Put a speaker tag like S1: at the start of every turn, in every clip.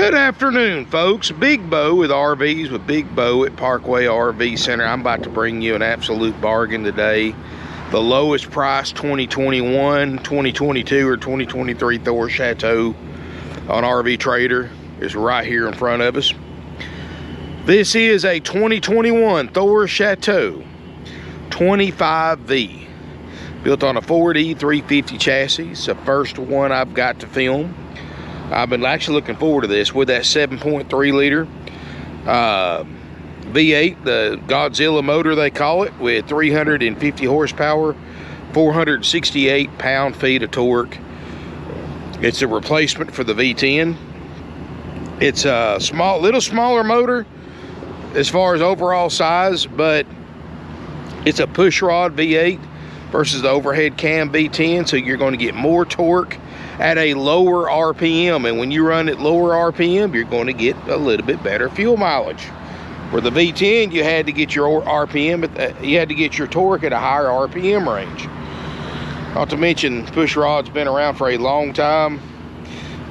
S1: Good afternoon, folks. Big Bo with RVs with Big Bo at Parkway RV Center. I'm about to bring you an absolute bargain today. The lowest price 2021, 2022, or 2023 Thor Chateau on RV Trader is right here in front of us. This is a 2021 Thor Chateau 25V. Built on a Ford E350 chassis. It's the first one I've got to film. I've been actually looking forward to this with that 7.3 liter V8, the Godzilla motor they call it, with 350 horsepower, 468 pound-feet of torque. It's a replacement for the V10. It's a little smaller motor as far as overall size, but it's a pushrod V8 versus the overhead cam V10, so you're going to get more torque at a lower RPM, and when you run at lower RPM, you're going to get a little bit better fuel mileage. For the V10, you had to get your RPM, you had to get your torque at a higher RPM range. Not to mention, pushrod's been around for a long time.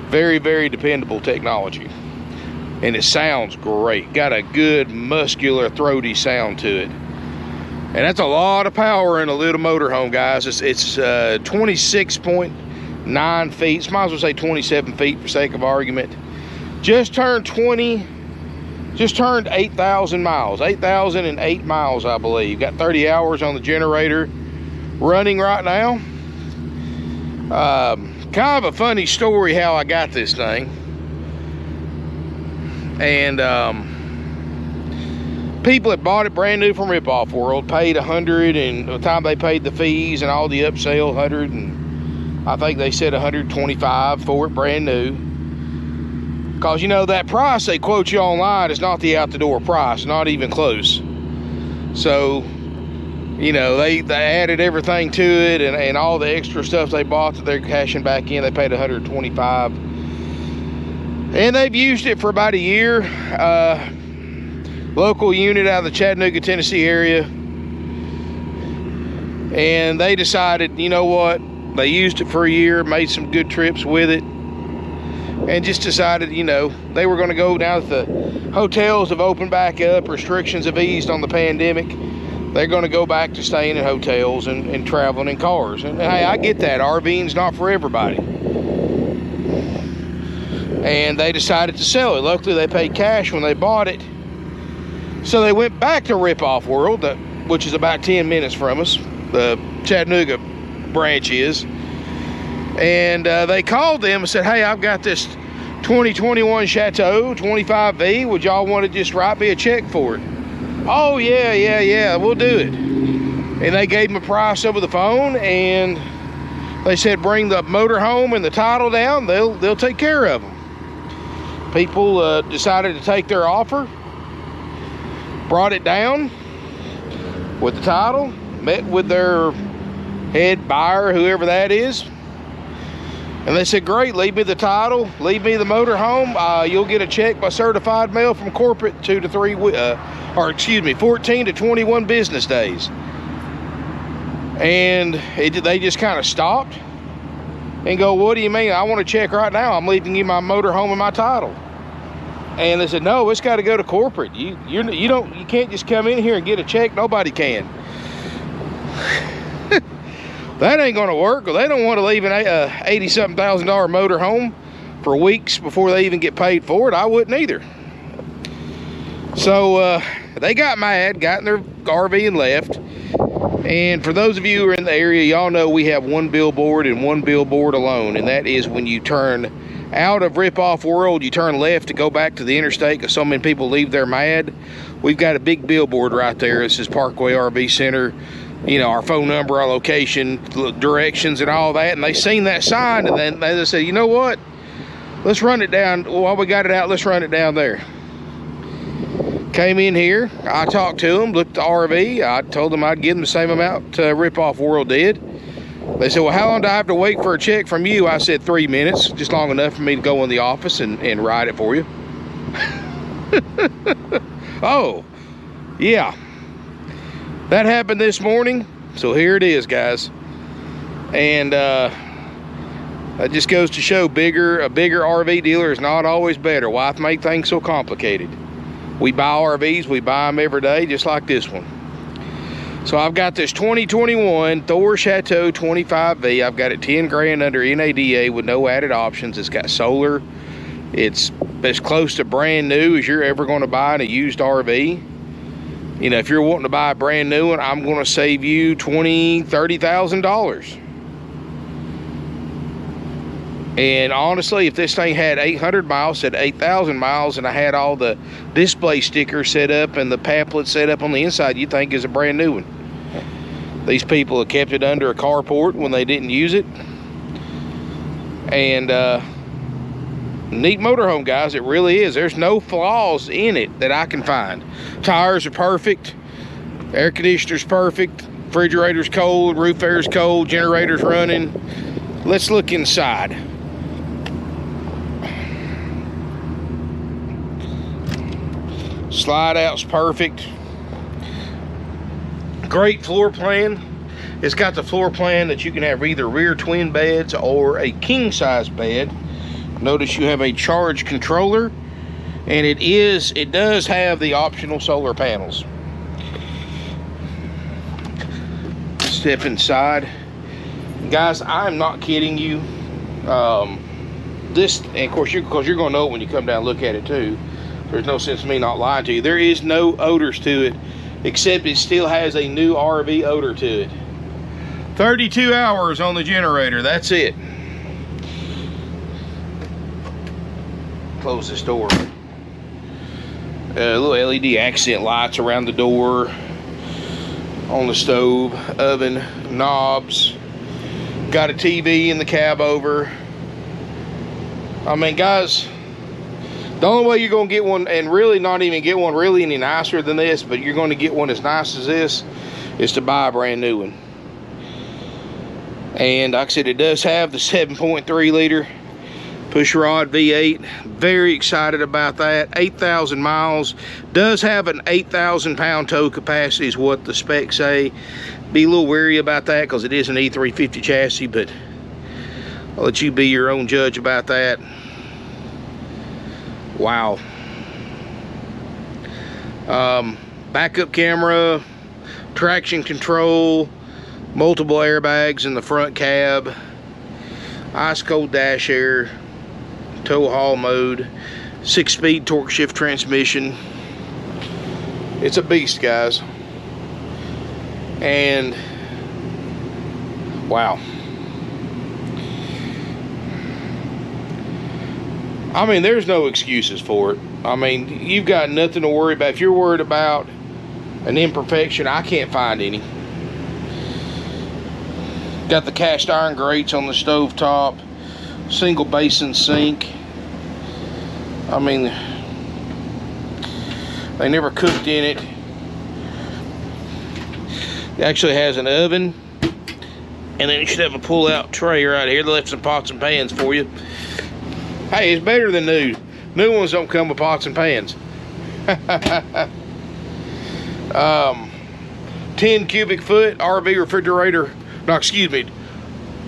S1: Very, very dependable technology, and it sounds great. Got a good muscular, throaty sound to it. And that's a lot of power in a little motorhome, guys. It's 26.9 feet. Might as well say 27 feet for sake of argument. Just turned 8,000 miles. 8,008 miles, I believe. Got 30 hours on the generator running right now. Kind of a funny story how I got this thing. And people that bought it brand new from Ripoff World paid $100, and by the time they paid the fees and all the upsell, $100, and I think they said $125 for it brand new. Because you know that price they quote you online is not the out the door price, not even close. So you know they added everything to it, and all the extra stuff they bought that they're cashing back in. They paid $125, and they've used it for about a year. Local unit out of the Chattanooga, Tennessee area, and they decided, you know what, they used it for a year, made some good trips with it, and just decided, you know, they were going to go now that the hotels have opened back up, restrictions have eased on the pandemic, they're going to go back to staying in hotels and traveling in cars. And hey, I get that, RVing's not for everybody. And they decided to sell it. Luckily they paid cash when they bought it. So they went back to Ripoff World, which is about 10 minutes from us, the Chattanooga branch is, and they called them and said, hey, I've got this 2021 Chateau 25V, would y'all want to just write me a check for it? Oh yeah, we'll do it. And they gave them a price over the phone, and they said bring the motor home and the title down, they'll take care of them. People decided to take their offer, brought it down with the title, met with their head buyer, whoever that is, and they said, great, leave me the title, leave me the motor home, you'll get a check by certified mail from corporate 14 to 21 business days. And they just kind of stopped and go, what do you mean? I want a check right now, I'm leaving you my motor home and my title. And they said, no, it's got to go to corporate. You can't just come in here and get a check. Nobody can. That ain't gonna work. They don't want to leave an $80-something thousand motor home for weeks before they even get paid for it. I wouldn't either. So they got mad, got in their RV and left. And for those of you who are in the area, y'all know we have one billboard and one billboard alone, and that is when you turn out of Ripoff World, you turn left to go back to the interstate, because so many people leave there mad. We've got a big billboard right there. It says Parkway RV Center, you know, our phone number, our location, directions, and all that. And they seen that sign, and then they said, you know what, let's run it down. While we got it out, let's run it down there. Came in here, I talked to them, looked at the RV, I told them I'd give them the same amount Ripoff World did. They said, well, how long do I have to wait for a check from you? I said 3 minutes, just long enough for me to go in the office and write it for you. Oh, yeah. That happened this morning, so here it is, guys. And That just goes to show a bigger RV dealer is not always better. Why make things so complicated? We buy RVs, we buy them every day, just like this one. So I've got this 2021 Thor Chateau 25V. I've got it 10 grand under NADA with no added options. It's got solar. It's as close to brand new as you're ever going to buy in a used RV. You know, if you're wanting to buy a brand new one, I'm going to save you $20,000, $30,000. And honestly, if this thing had 800 miles, said 8,000 miles, and I had all the display stickers set up and the pamphlet set up on the inside, you'd think it's a brand new one. These people have kept it under a carport when they didn't use it. And neat motorhome, guys. It really is. There's no flaws in it that I can find. Tires are perfect. Air conditioner's perfect. Refrigerator's cold. Roof air's cold. Generator's running. Let's look inside. Slide out's perfect. Great floor plan. It's got the floor plan that you can have either rear twin beds or a king size bed. Notice you have a charge controller, and it does have the optional solar panels. Step inside. Guys, I'm not kidding you. This, and of course, because you're going to know it when you come down and look at it too. There's no sense in me not lying to you. There is no odors to it, except it still has a new RV odor to it. 32 hours on the generator, that's it. Close this door. Little LED accent lights around the door, on the stove, oven, knobs. Got a TV in the cab over. I mean, guys, the only way you're going to get one, and really not even get one really any nicer than this, but you're going to get one as nice as this, is to buy a brand new one. And like I said, it does have the 7.3 liter push rod V8. Very excited about that. 8,000 miles. Does have an 8,000 pound tow capacity is what the specs say. Be a little wary about that because it is an E350 chassis, but I'll let you be your own judge about that. Wow. Backup camera, traction control, multiple airbags in the front cab, ice cold dash air, tow haul mode, 6-speed torque shift transmission. It's a beast, guys. And wow. I mean, there's no excuses for it. I mean, you've got nothing to worry about. If you're worried about an imperfection, I can't find any. Got the cast iron grates on the stove top, single basin sink. I mean, they never cooked in it. It actually has an oven, and then you should have a pull-out tray right here. They left some pots and pans for you. Hey, it's better than new. New ones don't come with pots and pans. 10 cubic foot RV refrigerator. No, excuse me.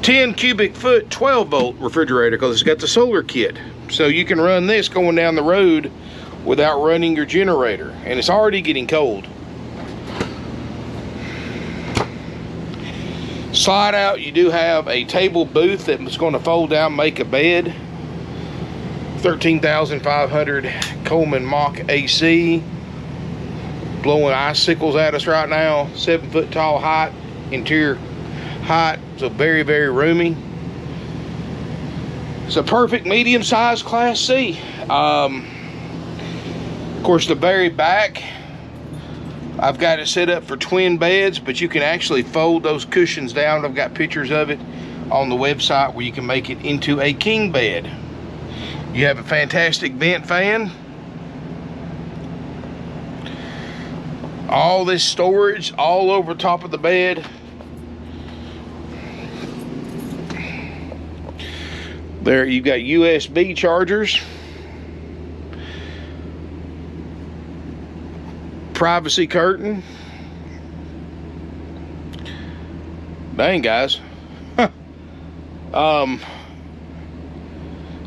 S1: 10 cubic foot 12 volt refrigerator, because it's got the solar kit. So you can run this going down the road without running your generator. And it's already getting cold. Slide out, you do have a table booth that's going to fold down, make a bed. 13,500 Coleman Mach AC, blowing icicles at us right now. 7 foot tall height, interior height, so very, very roomy. It's a perfect medium sized Class C. Of course, the very back, I've got it set up for twin beds, but you can actually fold those cushions down. I've got pictures of it on the website where you can make it into a king bed. You have a fantastic vent fan. All this storage all over top of the bed. There you've got USB chargers. Privacy curtain. Dang, guys.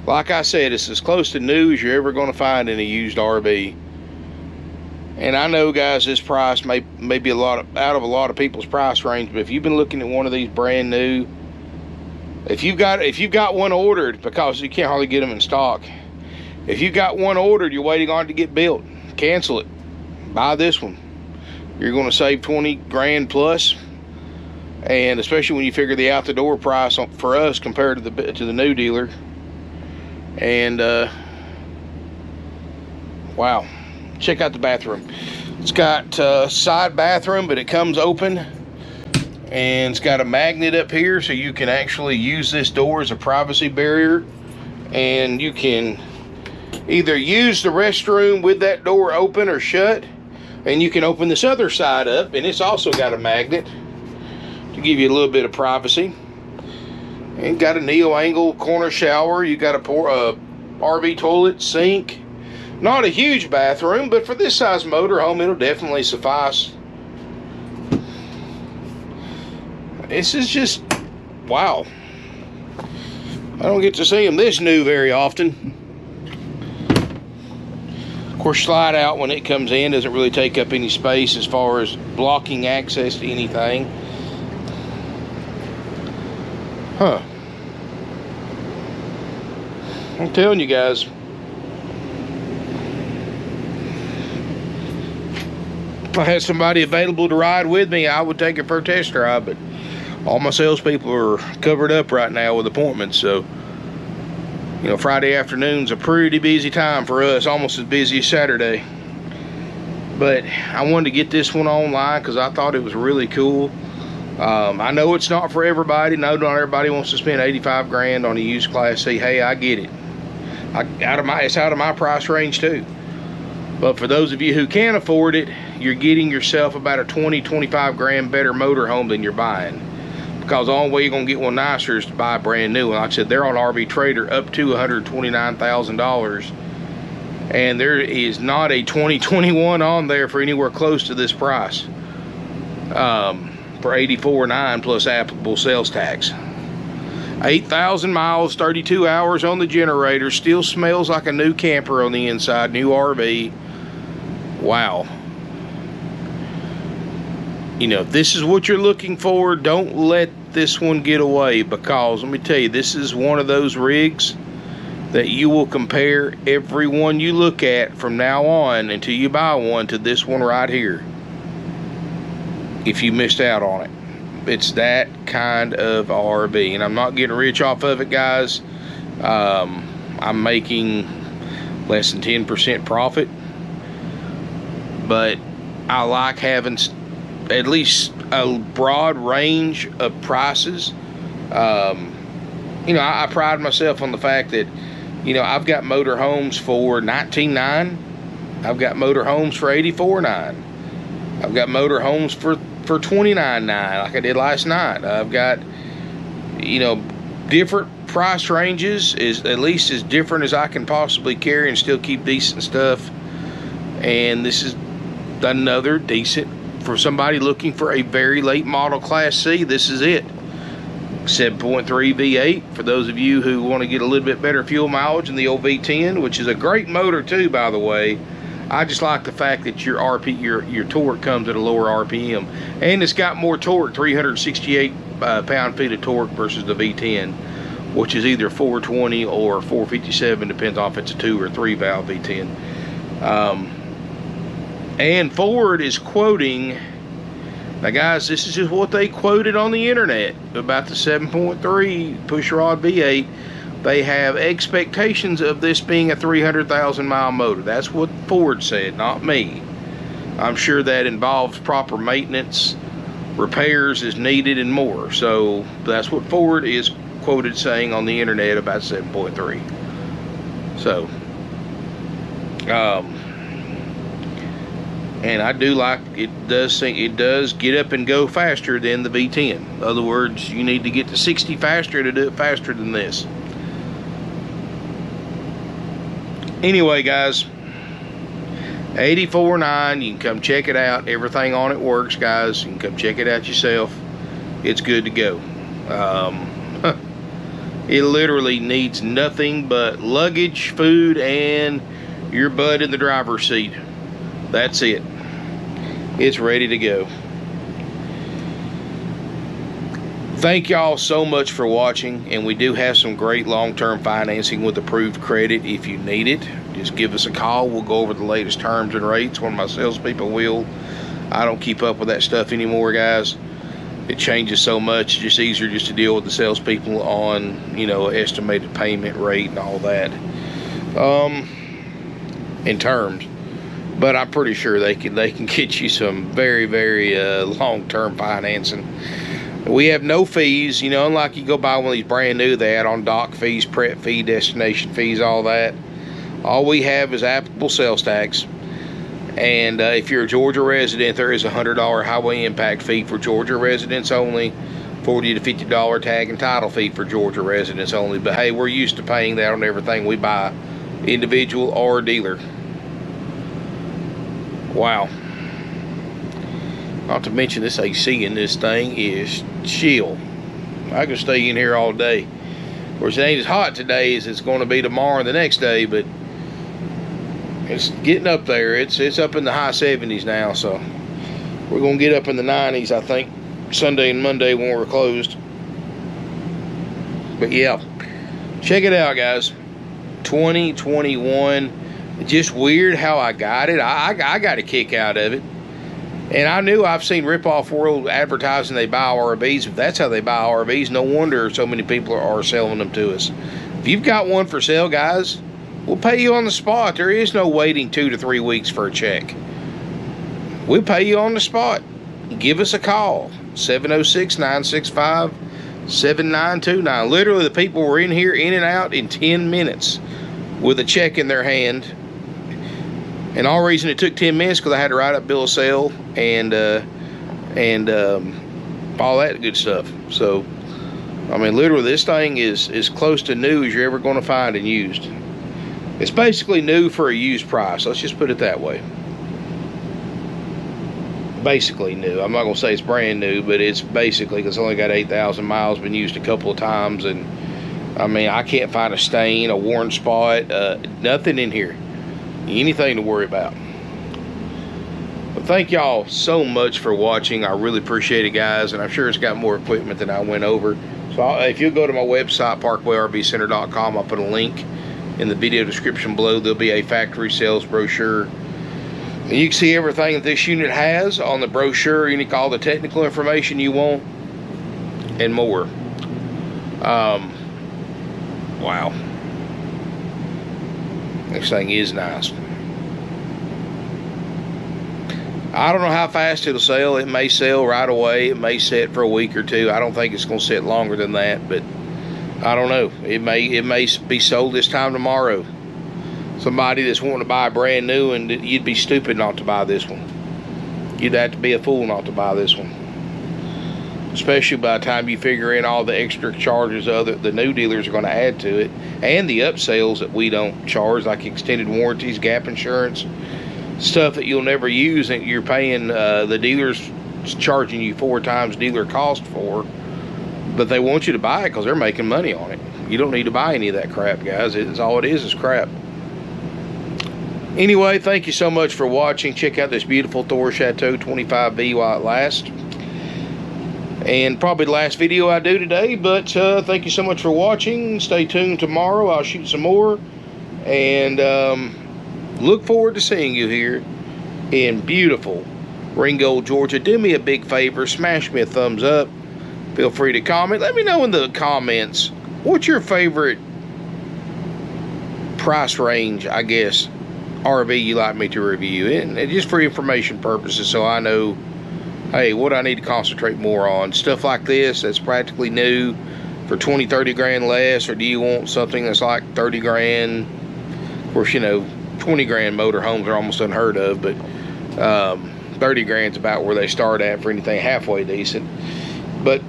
S1: Like I said, it's as close to new as you're ever going to find in a used RV. And I know, guys, this price may be out of a lot of people's price range, but if you've been looking at one of these brand new, if you've got one ordered, because you can't hardly get them in stock, if you got one ordered, you're waiting on it to get built, cancel it. Buy this one. You're going to save 20 grand plus, and especially when you figure the out the door price for us compared to the new dealer. And wow, check out the bathroom. It's got a side bathroom, but it comes open, and it's got a magnet up here, so you can actually use this door as a privacy barrier, and you can either use the restroom with that door open or shut, and you can open this other side up, and it's also got a magnet to give you a little bit of privacy. And got a neo-angle corner shower. You got a RV toilet, sink. Not a huge bathroom, but for this size motorhome, it'll definitely suffice. This is just, wow. I don't get to see them this new very often. Of course, slide out when it comes in doesn't really take up any space as far as blocking access to anything. Huh. I'm telling you guys. If I had somebody available to ride with me, I would take it for a test drive, but all my salespeople are covered up right now with appointments, so you know, Friday afternoon's a pretty busy time for us, almost as busy as Saturday. But I wanted to get this one online because I thought it was really cool. I know it's not for everybody. No, not everybody wants to spend 85 grand on a used Class C. Hey, I get it. It's out of my price range too. But for those of you who can't afford it, you're getting yourself about a 20-25 grand better motorhome than you're buying. Because the only way you're going to get one nicer is to buy a brand new one. Like I said, they're on RV Trader up to $129,000. And there is not a 2021 on there for anywhere close to this price. For $84,900 plus applicable sales tax. 8,000 miles, 32 hours on the generator. Still smells like a new camper on the inside. New RV. Wow. You know, if this is what you're looking for, don't let this one get away, because let me tell you, this is one of those rigs that you will compare every one you look at from now on until you buy one to this one right here, if you missed out on it. It's that kind of RV, and I'm not getting rich off of it, guys. I'm making less than 10% profit, but I like having at least a broad range of prices. You know, I pride myself on the fact that, you know, I've got motor homes for $19,900. I've got motor homes for $84,900. I've got motor homes for $29,900, like I did last night. I've got, you know, different price ranges, is at least as different as I can possibly carry and still keep decent stuff. And this is another decent, for somebody looking for a very late model Class C, this is it. 7.3 V8 for those of you who want to get a little bit better fuel mileage than the old V10, which is a great motor too, by the way. I just like the fact that your torque comes at a lower RPM, and it's got more torque, 368 pound-feet of torque versus the V10, which is either 420 or 457, depends on if it's a 2 or 3 valve V10. And Ford is quoting, now guys, this is just what they quoted on the internet about the 7.3 pushrod V8. They have expectations of this being a 300,000 mile motor. That's what Ford said, not me. I'm sure that involves proper maintenance, repairs is needed, and more. So that's what Ford is quoted saying on the internet about 7.3. So, and I do like it does get up and go faster than the V10. In other words, you need to get to 60 faster to do it faster than this. Anyway, guys, $84,900. You can come check it out. Everything on it works, guys. You can come check it out yourself. It's good to go. It literally needs nothing but luggage, food, and your butt in the driver's seat. That's it. It's ready to go. Thank y'all so much for watching, and we do have some great long-term financing with approved credit if you need it. Just give us a call. We'll go over the latest terms and rates. One of my salespeople will. I don't keep up with that stuff anymore, guys. It changes so much. It's just easier just to deal with the salespeople on, you know, estimated payment rate and all that in terms. But I'm pretty sure they can get you some very, very long-term financing. We have no fees, you know, unlike you go buy one of these brand new, they add on dock fees, prep fee, destination fees, all that. All we have is applicable sales tax. And if you're a Georgia resident, there is a $100 highway impact fee for Georgia residents only, $40 to $50 tag and title fee for Georgia residents only. But hey, we're used to paying that on everything we buy, individual or dealer. Wow. Not to mention this AC in this thing is chill. I can stay in here all day. Of course, it ain't as hot today as it's going to be tomorrow and the next day, but it's getting up there. It's up in the high 70s now, so we're going to get up in the 90s, I think, Sunday and Monday when we're closed. But yeah, check it out, guys. 2021. Just weird how I got it. I got a kick out of it. And I knew I've seen rip-off world advertising they buy RVs. If that's how they buy RVs, no wonder so many people are selling them to us. If you've got one for sale, guys, we'll pay you on the spot. There is no waiting 2 to 3 weeks for a check. We'll pay you on the spot. Give us a call. 706-965-7929. Literally, the people were in here, in and out in 10 minutes with a check in their hand. And all reason it took 10 minutes because I had to write up bill of sale and all that good stuff. So, I mean, literally, this thing is as close to new as you're ever going to find and used. It's basically new for a used price. Let's just put it that way. Basically new. I'm not going to say it's brand new, but it's basically, because it's only got 8,000 miles, been used a couple of times. And, I mean, I can't find a stain, a worn spot, nothing in here. Anything to worry about. But thank y'all so much for watching. I really appreciate it, guys, and I'm sure it's got more equipment than I went over. So if you'll go to my website, parkwayrvcenter.com, I'll put a link in the video description below. There'll be a factory sales brochure, and you can see everything that this unit has on the brochure. You can all the technical information you want and more. Wow. This thing is nice. I don't know how fast it'll sell. It may sell right away. It may sit for a week or two. I don't think it's going to sit longer than that, but I don't know. It may be sold this time tomorrow. Somebody that's wanting to buy brand new, and you'd be stupid not to buy this one. You'd have to be a fool not to buy this one. Especially by the time you figure in all the extra charges the new dealers are going to add to it, and the upsells that we don't charge, like extended warranties, gap insurance, stuff that you'll never use, and you're paying the dealers charging you 4 times dealer cost for, but they want you to buy it because they're making money on it. You don't need to buy any of that crap, guys. It's all it is crap. Anyway, thank you so much for watching. Check out this beautiful Thor Chateau 25V while it lasts. And probably the last video I do today, but thank you so much for watching. Stay tuned tomorrow. I'll shoot some more. And look forward to seeing you here in beautiful Ringgold, Georgia. Do me a big favor. Smash me a thumbs up. Feel free to comment. Let me know in the comments what's your favorite price range, I guess, RV you like me to review. And just for information purposes, so I know, hey, what I need to concentrate more on. Stuff like this that's practically new for 20, 30 grand less, or do you want something that's like 30 grand? Of course, you know, 20 grand motorhomes are almost unheard of, but 30 grand's about where they start at for anything halfway decent. But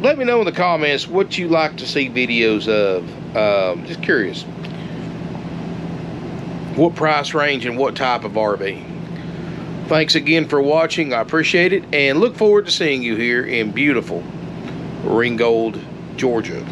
S1: let me know in the comments what you like to see videos of. Just curious. What price range and what type of RV? Thanks again for watching. I appreciate it, and look forward to seeing you here in beautiful Ringgold, Georgia.